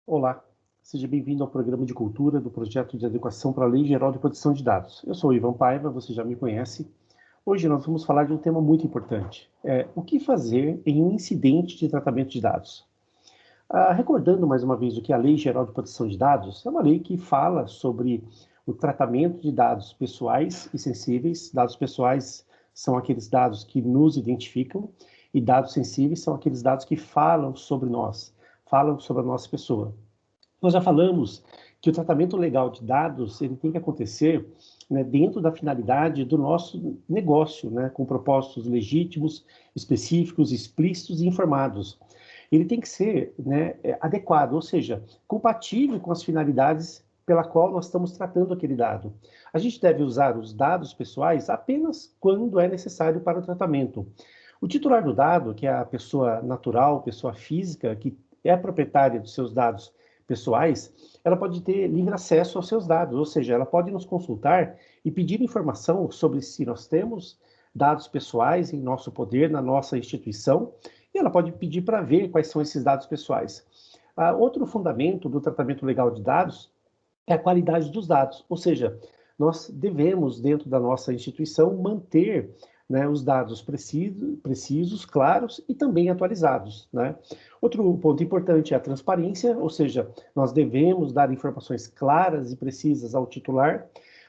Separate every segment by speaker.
Speaker 1: Olá, seja bem-vindo ao programa de cultura do projeto de adequação para a Lei Geral de Proteção de Dados. Eu sou o Ivan Paiva, você já me conhece. Hoje nós vamos falar de um tema muito importante, o que fazer em um incidente de tratamento de dados. Recordando mais uma vez o que é a Lei Geral de Proteção de Dados, é uma lei que fala sobre o tratamento de dados pessoais e sensíveis. Dados pessoais são aqueles dados que nos identificam e dados sensíveis são aqueles dados que falam sobre nós, falam sobre a nossa pessoa. Nós já falamos que o tratamento legal de dados ele tem que acontecer, né, dentro da finalidade do nosso negócio, né, com propósitos legítimos, específicos, explícitos e informados. Ele tem que ser, né, adequado, ou seja, compatível com as finalidades pela qual nós estamos tratando aquele dado. A gente deve usar os dados pessoais apenas quando é necessário para o tratamento. O titular do dado, que é a pessoa natural, pessoa física, que é a proprietária dos seus dados pessoais, ela pode ter livre acesso aos seus dados, ou seja, ela pode nos consultar e pedir informação sobre se nós temos dados pessoais em nosso poder, na nossa instituição, e ela pode pedir para ver quais são esses dados pessoais. Outro fundamento do tratamento legal de dados é a qualidade dos dados, ou seja, nós devemos, dentro da nossa instituição, manter, né, os dados precisos, claros e também atualizados, né? Outro ponto importante é a transparência, ou seja, nós devemos dar informações claras e precisas ao titular.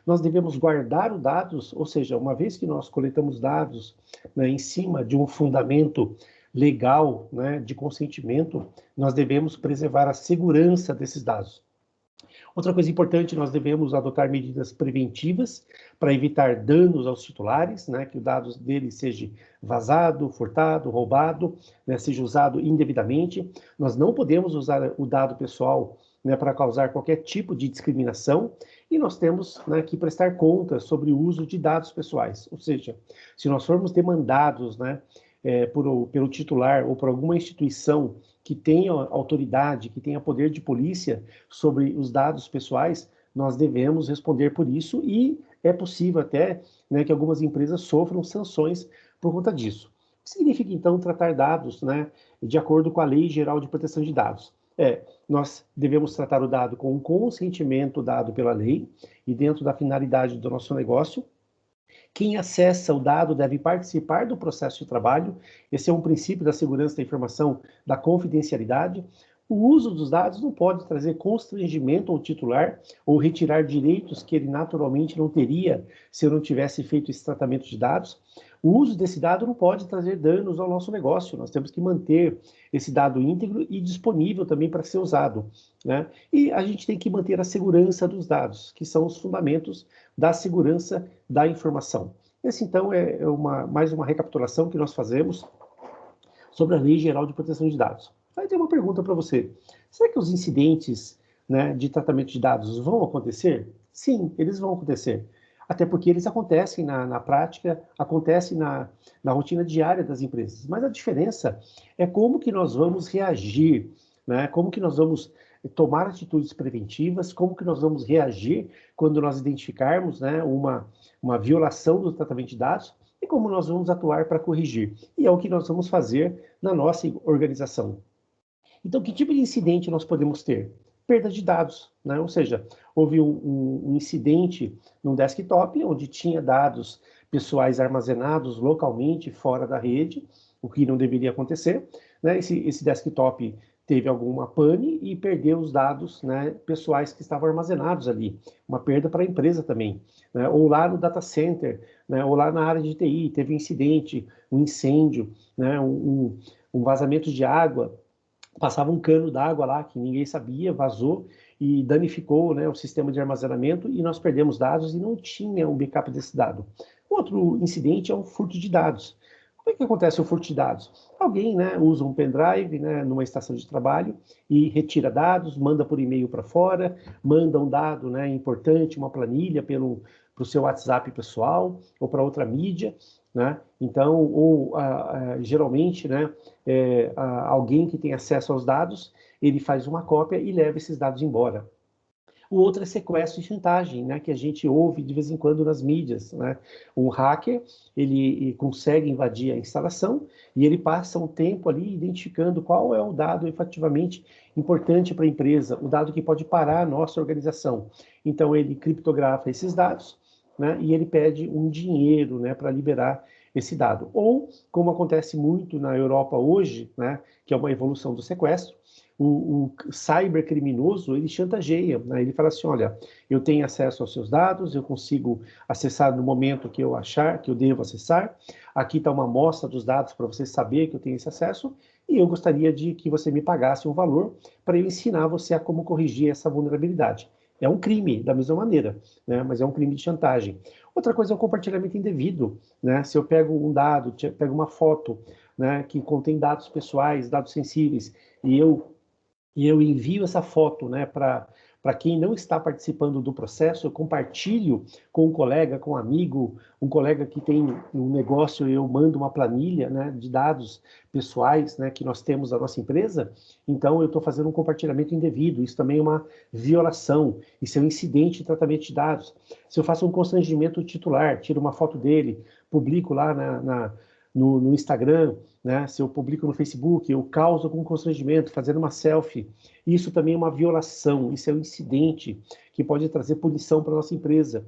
Speaker 1: Nós devemos guardar os dados, ou seja, uma vez que nós coletamos dados, né, em cima de um fundamento legal, né, de consentimento, nós devemos preservar a segurança desses dados. Outra coisa importante, nós devemos adotar medidas preventivas para evitar danos aos titulares, né, que o dado dele seja vazado, furtado, roubado, né, seja usado indevidamente. Nós não podemos usar o dado pessoal, né, para causar qualquer tipo de discriminação, e nós temos, né, que prestar contas sobre o uso de dados pessoais. Ou seja, se nós formos demandados, né, pelo titular ou por alguma instituição que tenha autoridade, que tenha poder de polícia sobre os dados pessoais, nós devemos responder por isso e é possível até, né, que algumas empresas sofram sanções por conta disso. O que significa, então, tratar dados, né, de acordo com a Lei Geral de Proteção de Dados? Nós devemos tratar o dado com um consentimento dado pela lei e dentro da finalidade do nosso negócio. Quem acessa o dado deve participar do processo de trabalho. Esse é um princípio da segurança da informação, da confidencialidade. O uso dos dados não pode trazer constrangimento ao titular ou retirar direitos que ele naturalmente não teria se eu não tivesse feito esse tratamento de dados. O uso desse dado não pode trazer danos ao nosso negócio. Nós temos que manter esse dado íntegro e disponível também para ser usado, né? E a gente tem que manter a segurança dos dados, que são os fundamentos da segurança da informação. Esse, então, é mais uma recapitulação que nós fazemos sobre a Lei Geral de Proteção de Dados. Aí tem uma pergunta para você. Será que os incidentes, né, de tratamento de dados vão acontecer? Sim, eles vão acontecer. Até porque eles acontecem na prática, acontecem na rotina diária das empresas. Mas a diferença é como que nós vamos reagir, né? Como que nós vamos tomar atitudes preventivas, como que nós vamos reagir quando nós identificarmos, né, uma violação do tratamento de dados e como nós vamos atuar para corrigir. E é o que nós vamos fazer na nossa organização. Então, que tipo de incidente nós podemos ter? Perda de dados, né? Ou seja, houve um incidente num desktop onde tinha dados pessoais armazenados localmente fora da rede, o que não deveria acontecer, né? Esse desktop teve alguma pane e perdeu os dados, né, pessoais que estavam armazenados ali. Uma perda para a empresa também, né? Ou lá no data center, né, ou lá na área de TI, teve um incidente, um incêndio, né, um vazamento de água, passava um cano d'água lá que ninguém sabia, vazou e danificou, né, o sistema de armazenamento e nós perdemos dados e não tinha um backup desse dado. Outro incidente é um furto de dados. Como é que acontece o furto de dados? Alguém, né, usa um pendrive, né, numa estação de trabalho e retira dados, manda por e-mail para fora, manda um dado, né, importante, uma planilha para o seu WhatsApp pessoal ou para outra mídia, né? Então, geralmente, né, alguém que tem acesso aos dados, ele faz uma cópia e leva esses dados embora. O outro é sequestro e chantagem, né, que a gente ouve de vez em quando nas mídias, né? Um hacker, ele consegue invadir a instalação e ele passa um tempo ali identificando qual é o dado efetivamente importante para a empresa, o dado que pode parar a nossa organização. Então, ele criptografa esses dados, né, e ele pede um dinheiro, né, para liberar esse dado. Ou, como acontece muito na Europa hoje, né, que é uma evolução do sequestro, o cybercriminoso, ele chantageia, né? Ele fala assim, olha, eu tenho acesso aos seus dados, eu consigo acessar no momento que eu achar que eu devo acessar, aqui está uma amostra dos dados para você saber que eu tenho esse acesso, e eu gostaria de que você me pagasse um valor para eu ensinar você a como corrigir essa vulnerabilidade. É um crime, da mesma maneira, né? Mas é um crime de chantagem. Outra coisa é o compartilhamento indevido, né? Se eu pego um dado, pego uma foto, né, que contém dados pessoais, dados sensíveis, e eu envio essa foto, né, para quem não está participando do processo, eu compartilho com um colega, com um amigo, um colega que tem um negócio, eu mando uma planilha, né, de dados pessoais, né, que nós temos da nossa empresa, então eu estou fazendo um compartilhamento indevido, isso também é uma violação, isso é um incidente de tratamento de dados. Se eu faço um constrangimento titular, tiro uma foto dele, publico lá no Instagram, né? Se eu publico no Facebook, eu causo algum constrangimento, fazendo uma selfie, isso também é uma violação, isso é um incidente que pode trazer punição para a nossa empresa.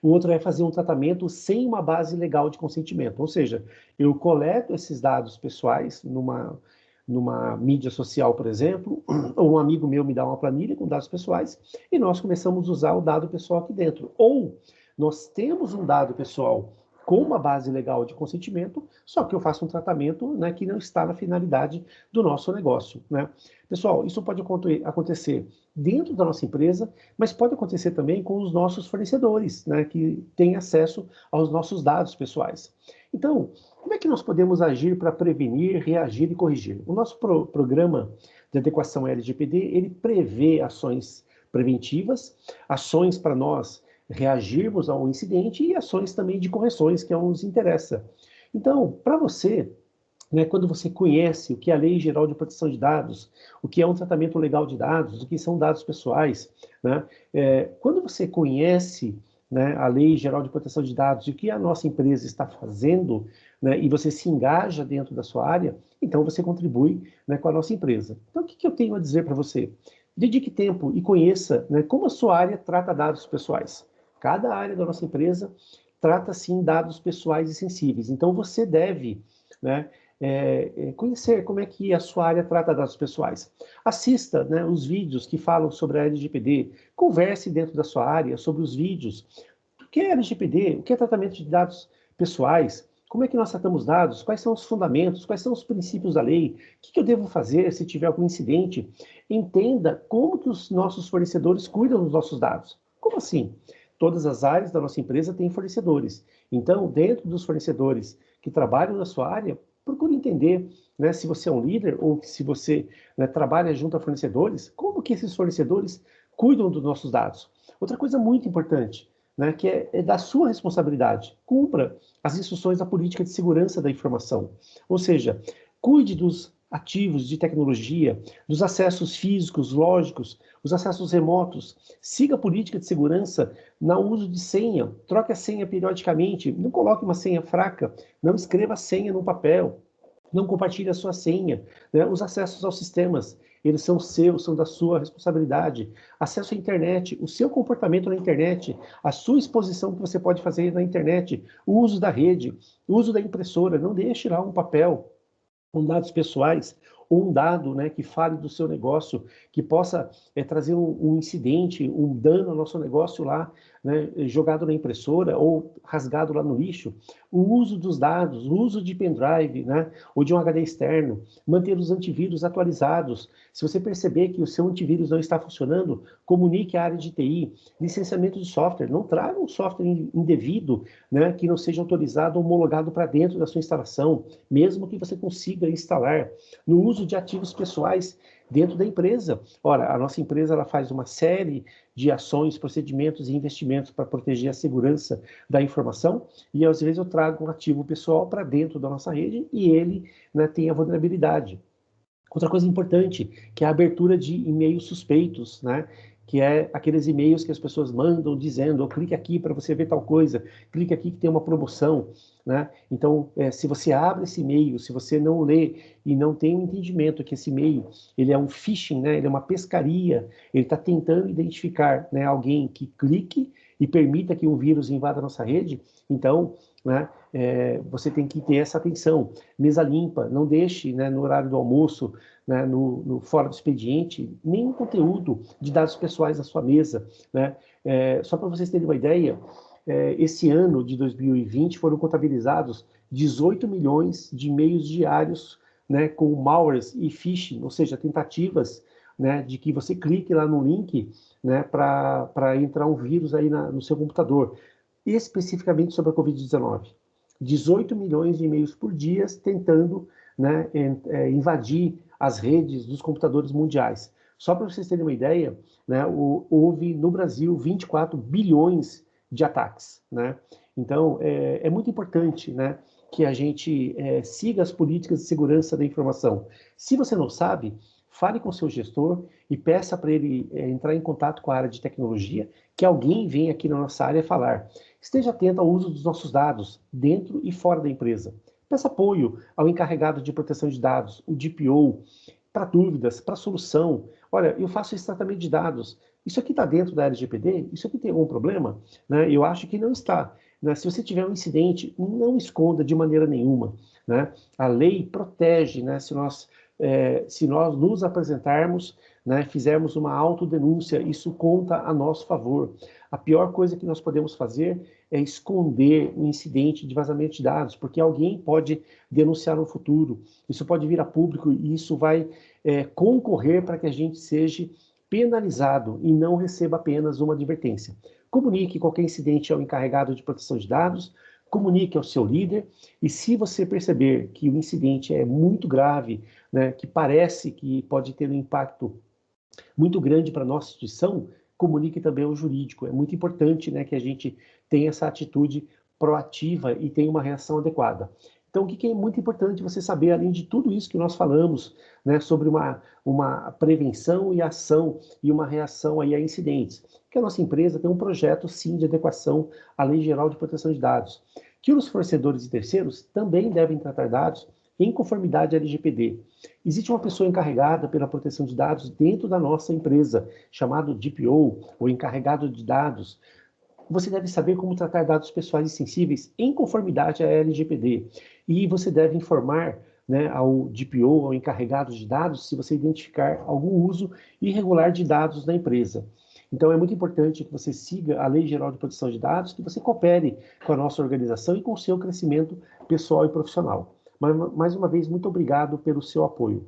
Speaker 1: O outro é fazer um tratamento sem uma base legal de consentimento, ou seja, eu coleto esses dados pessoais numa mídia social, por exemplo, ou um amigo meu me dá uma planilha com dados pessoais, e nós começamos a usar o dado pessoal aqui dentro. Ou nós temos um dado pessoal com uma base legal de consentimento, só que eu faço um tratamento, né, que não está na finalidade do nosso negócio, né? Pessoal, isso pode acontecer dentro da nossa empresa, mas pode acontecer também com os nossos fornecedores, né, que têm acesso aos nossos dados pessoais. Então, como é que nós podemos agir para prevenir, reagir e corrigir? O nosso programa de adequação LGPD, ele prevê ações preventivas, ações para nós reagirmos ao incidente e ações também de correções, que é o que nos interessa. Então, para você, né, quando você conhece o que é a Lei Geral de Proteção de Dados, o que é um tratamento legal de dados, o que são dados pessoais, né, quando você conhece, né, a Lei Geral de Proteção de Dados e o que a nossa empresa está fazendo, né, e você se engaja dentro da sua área, então você contribui, né, com a nossa empresa. Então, o que eu tenho a dizer para você? Dedique tempo e conheça, né, como a sua área trata dados pessoais. Cada área da nossa empresa trata, sim, dados pessoais e sensíveis. Então, você deve, né, conhecer como é que a sua área trata dados pessoais. Assista, né, os vídeos que falam sobre a LGPD, converse dentro da sua área sobre os vídeos. O que é LGPD? O que é tratamento de dados pessoais? Como é que nós tratamos dados? Quais são os fundamentos? Quais são os princípios da lei? O que eu devo fazer se tiver algum incidente? Entenda como que os nossos fornecedores cuidam dos nossos dados. Como assim? Todas as áreas da nossa empresa têm fornecedores. Então, dentro dos fornecedores que trabalham na sua área, procure entender, né, se você é um líder ou se você, né, trabalha junto a fornecedores, como que esses fornecedores cuidam dos nossos dados. Outra coisa muito importante, né, que é da sua responsabilidade. Cumpra as instruções da política de segurança da informação. Ou seja, cuide dos ativos de tecnologia, dos acessos físicos, lógicos, os acessos remotos. Siga a política de segurança no uso de senha. Troque a senha periodicamente. Não coloque uma senha fraca. Não escreva a senha no papel. Não compartilhe a sua senha, né? Os acessos aos sistemas, eles são seus, são da sua responsabilidade. Acesso à internet, o seu comportamento na internet, a sua exposição que você pode fazer na internet, o uso da rede, o uso da impressora, não deixe lá um papel com dados pessoais, ou um dado, né, que fale do seu negócio, que possa trazer um incidente, um dano ao nosso negócio lá, né, jogado na impressora ou rasgado lá no lixo. O uso dos dados, o uso de pendrive, né, ou de um HD externo, manter os antivírus atualizados. Se você perceber que o seu antivírus não está funcionando, comunique à área de TI. Licenciamento de software, não traga um software indevido, né, que não seja autorizado ou homologado para dentro da sua instalação, mesmo que você consiga instalar. No uso de ativos pessoais dentro da empresa. Ora, a nossa empresa ela faz uma série de ações, procedimentos e investimentos para proteger a segurança da informação e às vezes eu trago um ativo pessoal para dentro da nossa rede e ele, né, tem a vulnerabilidade. Outra coisa importante, que é a abertura de e-mails suspeitos, né? que é aqueles e-mails que as pessoas mandam dizendo, oh, clique aqui para você ver tal coisa, clique aqui que tem uma promoção, né? Então, se você abre esse e-mail, se você não lê e não tem um entendimento que esse e-mail, ele é um phishing, né? Ele é uma pescaria, ele está tentando identificar, né, alguém que clique e permita que um vírus invada a nossa rede, então, né, você tem que ter essa atenção. Mesa limpa, não deixe, né, no horário do almoço, né, fora do expediente, nenhum conteúdo de dados pessoais na sua mesa, né? Só para vocês terem uma ideia, esse ano de 2020 foram contabilizados 18 milhões de e-mails diários, né, com malwares e phishing, ou seja, tentativas, né, de que você clique lá no link, né, para entrar um vírus aí no seu computador, especificamente sobre a Covid-19. 18 milhões de e-mails por dia tentando, né, invadir as redes dos computadores mundiais. Só para vocês terem uma ideia, né, houve no Brasil 24 bilhões de ataques, né? Então, é muito importante, né, que a gente siga as políticas de segurança da informação. Se você não sabe, fale com o seu gestor e peça para ele entrar em contato com a área de tecnologia, que alguém venha aqui na nossa área falar. Esteja atento ao uso dos nossos dados, dentro e fora da empresa. Peça apoio ao encarregado de proteção de dados, o DPO, para dúvidas, para solução. Olha, eu faço esse tratamento de dados. Isso aqui está dentro da LGPD? Isso aqui tem algum problema? Né? Eu acho que não está. Né? Se você tiver um incidente, não esconda de maneira nenhuma. Né? A lei protege, né? Se nós nos apresentarmos, né, fizermos uma autodenúncia, isso conta a nosso favor. A pior coisa que nós podemos fazer é esconder um incidente de vazamento de dados, porque alguém pode denunciar no futuro. Isso pode vir a público e isso vai concorrer para que a gente seja penalizado e não receba apenas uma advertência. Comunique qualquer incidente ao encarregado de proteção de dados, comunique ao seu líder, e se você perceber que o incidente é muito grave, né, que parece que pode ter um impacto muito grande para a nossa instituição, comunique também ao jurídico. É muito importante, né, que a gente tenha essa atitude proativa e tenha uma reação adequada. Então, o que é muito importante você saber, além de tudo isso que nós falamos, né, sobre uma prevenção e ação e uma reação aí a incidentes, que a nossa empresa tem um projeto, sim, de adequação à Lei Geral de Proteção de Dados, que os fornecedores e terceiros também devem tratar dados em conformidade à LGPD. Existe uma pessoa encarregada pela proteção de dados dentro da nossa empresa, chamado DPO, ou encarregado de dados. Você deve saber como tratar dados pessoais e sensíveis em conformidade à LGPD. E você deve informar, né, ao DPO, ao encarregado de dados, se você identificar algum uso irregular de dados na empresa. Então, é muito importante que você siga a Lei Geral de Proteção de Dados, que você coopere com a nossa organização e com o seu crescimento pessoal e profissional. Mais uma vez, muito obrigado pelo seu apoio.